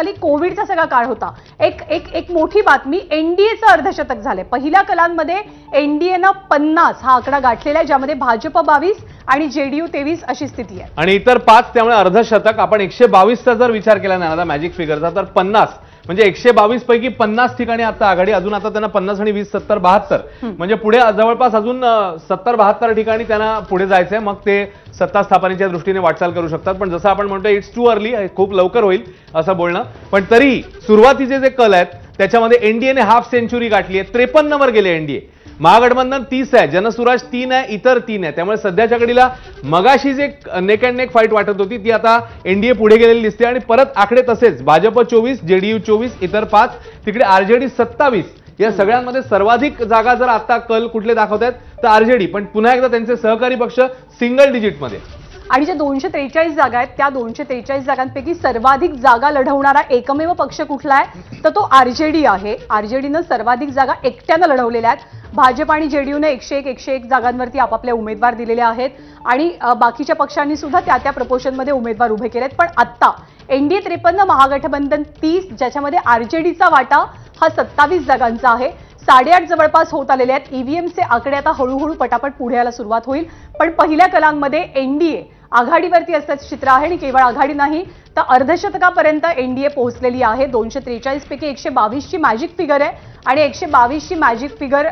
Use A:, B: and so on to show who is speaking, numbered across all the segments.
A: साली कोविडचा सगळा काळ होता. एक एक एक मोठी बातमी, एनडीएचं अर्धशतक झालंय. पहिल्या कलांमध्ये एनडीएनं 50 हा आकडा गाठलेला आहे, ज्यामध्ये भाजप 22 आणि जेडीयू 23 अशी स्थिती आहे.
B: आणि इतर 5, त्यामुळे अर्धशतक. आपण 122चा जर विचार केला ना आता मॅजिक फिगरचा, तर 50 म्हणजे 122 पैकी 50 ठिकाणी आता आघाडी. अजून आता त्यांना 50 आणि 20 70 72 म्हणजे पुढे जवळपास अजून 70 72 ठिकाणी त्यांना पुढे जायचंय. मग ते सत्ता स्थापनेच्या दृष्टीने वाटचाल करू शकतात. पण जसं आपण म्हणतो इट्स टू अर्ली, खूप लवकर होईल असं बोलणं. पण तरी सुरुवातीचे जे कल आहेत त्याच्यामध्ये एनडीएने हाफ सेंचुरी गाठली आहे. 53 वर गेले एनडीए. महागठबंधन 30 आहे, जनसुराज 3 आहे, इतर 3 आहे. त्यामुळे सध्याच्या घडीला मगाशी जे नेक अँड नेक फाईट वाटत होती ती आता एनडीए पुढे गेलेली दिसते. आणि परत आकडे तसेच, भाजप 24, जेडीयू 24, इतर 5, तिकडे आरजेडी 27. या सगळ्यांमध्ये सर्वाधिक जागा जर आता कल कुठले दाखवत आहेत तर आरजेडी. पण पुन्हा एकदा त्यांचे सहकारी पक्ष सिंगल डिजिटमध्ये.
A: आणि ज्या 243 जागा आहेत त्या 243 जागांपैकी सर्वाधिक जागा लढवणारा एकमेव पक्ष कुठला आहे तर तो आरजेडी आहे. आरजेडीनं सर्वाधिक जागा एकट्यानं लढवलेल्या आहेत. भाजप आणि जेडीयूने 101 जागांवरती आपापले उमेदवार दिलेले आहेत आणि बाकीच्या पक्षांनी सुद्धा त्या प्रपोर्शनमध्ये उमेदवार उभे केलेत. पण आता एनडीए 53, महागठबंधन 30, ज्याच्यामध्ये आरजेडीचा वाटा हा 27 जागांचा आहे. 8.5 जवळपास होत आलेले आहेत. ईव्हीएमचे आकडे आता हळूहळू पटापट पुढे यायला सुरुवात होईल. पण पहिल्या कलांमध्ये एनडीए आघाडीवरती असल्याचं चित्र आहे आणि केवळ आघाडी नाही तर अर्धशतकापर्यंत एनडीए पोहोचलेली आहे. 243 पैकी 122 ची मॅजिक फिगर आहे आणि 122 ची मॅजिक फिगर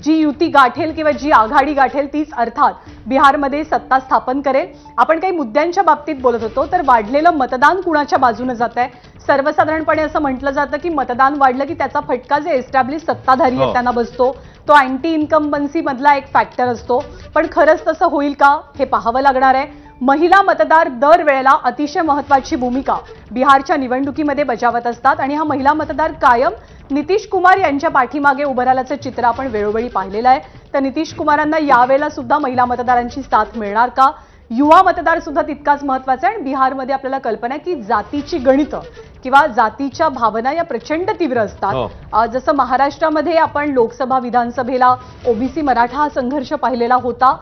A: जी युती गाठेल किंवा जी आघाडी गाठेल तीच अर्थात बिहारमध्ये सत्ता स्थापन करेल. आपण काही मुद्द्यांच्या बाबतीत बोलत होतो तर वाढलेलं मतदान कुणाच्या बाजूने जात आहे. सर्वसाधारणपणे असं म्हटलं जातं की मतदान वाढलं की त्याचा फटका जे एस्टॅब्लिश सत्ताधारी आहेत त्यांना बसतो. तो अँटी इन्कम्बन्सी मधला एक फॅक्टर असतो. पण खरंच तसं होईल का हे पाहावं लागणार आहे. महिला मतदार दरवेळेला अतिशय महत्त्वाची भूमिका बिहारच्या निवडणुकीमध्ये बजावत असतात आणि हा महिला मतदार कायम नितीश कुमार यांच्या पाठीमागे उभं राहिल्याचं चित्र आपण वेळोवेळी पाहिलेलं आहे. तर नितीश कुमारांना यावेळेला सुद्धा महिला मतदारांची साथ मिळणार का? युवा मतदार सुद्धा तितकाच महत्त्वाचा आहे. आणि बिहारमध्ये आपल्याला कल्पना आहे की जातीची गणितं किंवा जातीच्या भावना या प्रचंड तीव्र असतात. जसं महाराष्ट्रामध्ये आपण लोकसभा विधानसभेला ओबीसी मराठा हा संघर्ष पाहिलेला होता,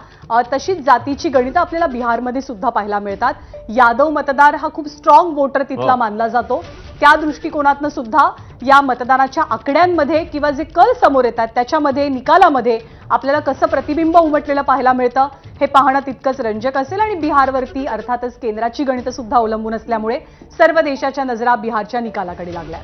A: तशीच जातीची गणितं आपल्याला बिहारमध्ये सुद्धा पाहायला मिळतात. यादव मतदार हा खूप स्ट्रॉंग वोटर तिथला मानला जातो. त्या दृष्टिकोनातनं सुद्धा या मतदानाच्या आकड्यांमध्ये किंवा जे कल समोर येतात त्याच्यामध्ये निकालामध्ये आपल्याला कसं प्रतिबिंब उमटलेलं पाहायला मिळतं हे पाहणं तितकंच रंजक असेल. आणि बिहारवरती अर्थातच केंद्राची गणितं सुद्धा अवलंबून असल्यामुळे सर्व देशाच्या नजरा बिहारच्या निकालाकडे लागल्या.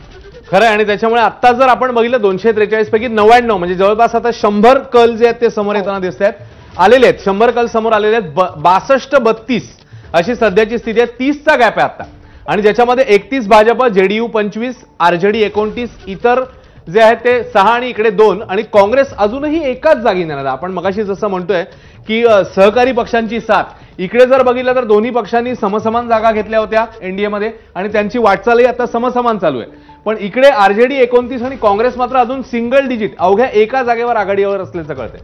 B: खरं आहे. आणि त्याच्यामुळे आता जर आपण बघितलं 243 पैकी 99 म्हणजे जवळपास आता 100 कल जे आहेत ते समोर येताना दिसत आहेत, आलेले आहेत. 100 कल समोर आलेले आहेत. 62-32 अशी सध्याची स्थिती आहे. 30चा गॅप आहे आता. आणि ज्याच्यामध्ये 31 भाजप, जेडीयू 25, आरजेडी 29, इतर जे आहेत ते 6 आणि इकडे 2 आणि काँग्रेस अजूनही एकाच जागी नाही. आपण मगाशी जसं म्हणतोय की सहकारी पक्षांची साथ इकडे जर बघितलं तर दोन्ही पक्षांनी समसमान जागा घेतल्या होत्या एनडीएमध्ये आणि त्यांची वाटचालही आता समसमान चालू आहे. पण इकडे आरजेडी 29 आणि काँग्रेस मात्र अजून सिंगल डिजिट अवघ्या एका जागेवर आघाडीवर असल्याचं कळतंय.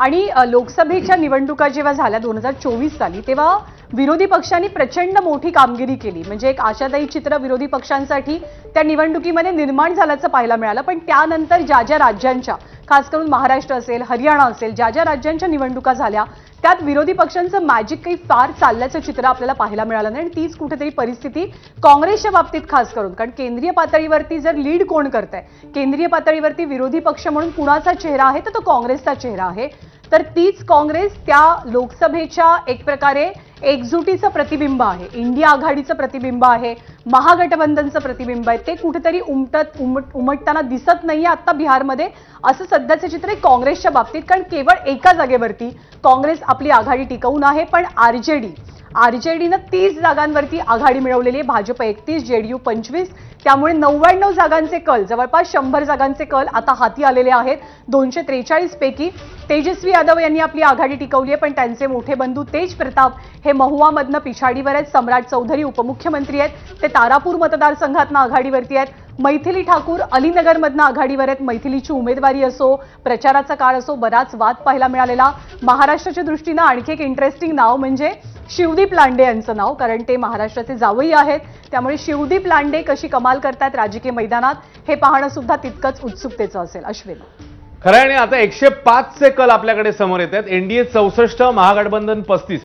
A: आणि लोकसभेच्या निवडणुका जेव्हा झाल्या 2024 साली तेव्हा विरोधी पक्षांनी प्रचंड मोठी कामगिरी केली. म्हणजे एक आशादायी चित्र विरोधी पक्षांसाठी त्या निवडणुकीमध्ये निर्माण झाल्याचं पाहायला मिळालं. पण त्यानंतर ज्या राज्यांच्या, खास करून महाराष्ट्र असेल, हरियाणा असेल, ज्या राज्यांच्या निवडणुका झाल्या त्यात विरोधी पक्षांचं मॅजिक काही फार चालल्याचं चित्र आपल्याला पाहायला मिळालं नाही. आणि तीच कुठेतरी परिस्थिती काँग्रेसच्या बाबतीत खास करून, कारण केंद्रीय पातळीवरती जर लीड कोण करतंय, केंद्रीय पातळीवरती विरोधी पक्ष म्हणून कुणाचा चेहरा आहे तर तो काँग्रेसचा चेहरा आहे. तर तीच काँग्रेस त्या लोकसभेच्या एक प्रकारे एकजुटीचं प्रतिबिंब आहे, इंडिया आघाडीचं प्रतिबिंब आहे, महागठबंधनचं प्रतिबिंब आहे. ते कुठेतरी उमटताना दिसत नाहीये आता बिहारमध्ये, असं सध्याचं चित्र आहे काँग्रेसच्या बाबतीत. कारण केवळ एका जागेवरती काँग्रेस आपली आघाडी टिकवून आहे. पण आरजेडीनं 30 जागांवरती आघाडी मिळवलेली आहे, भाजप 31, जेडीयू 25. त्यामुळे 99 जागांचे कल, जवळपास 100 जागांचे कल आता हाती आलेले आहेत. 243 पैकी तेजस्वी यादव यांनी आपली आघाडी टिकवली आहे. पण त्यांचे मोठे बंधू तेज प्रताप हे महुआमधनं पिछाडीवर आहेत. सम्राट चौधरी उपमुख्यमंत्री आहेत, ते तारापूर मतदारसंघातनं आघाडीवरती आहेत. मैथिली ठाकूर अलीनगरमधनं आघाडीवर आहेत. मैथिलीची उमेदवारी असो, प्रचाराचा काळ असो, बराच वाद पाहायला मिळालेला. महाराष्ट्राच्या दृष्टीनं आणखी एक इंटरेस्टिंग नाव म्हणजे शिवदीप लांडे यांचं नाव, कारण ते महाराष्ट्राचे जावई आहेत. त्यामुळे शिवदीप लांडे कशी कमाल करतात राजकीय मैदानात हे पाहणं सुद्धा तितकंच उत्सुकतेचं असेल. अश्विन,
B: खरं आहे. आणि आता 105चे कल आपल्याकडे समोर येत आहेत. एनडीए 64, महागठबंधन 35.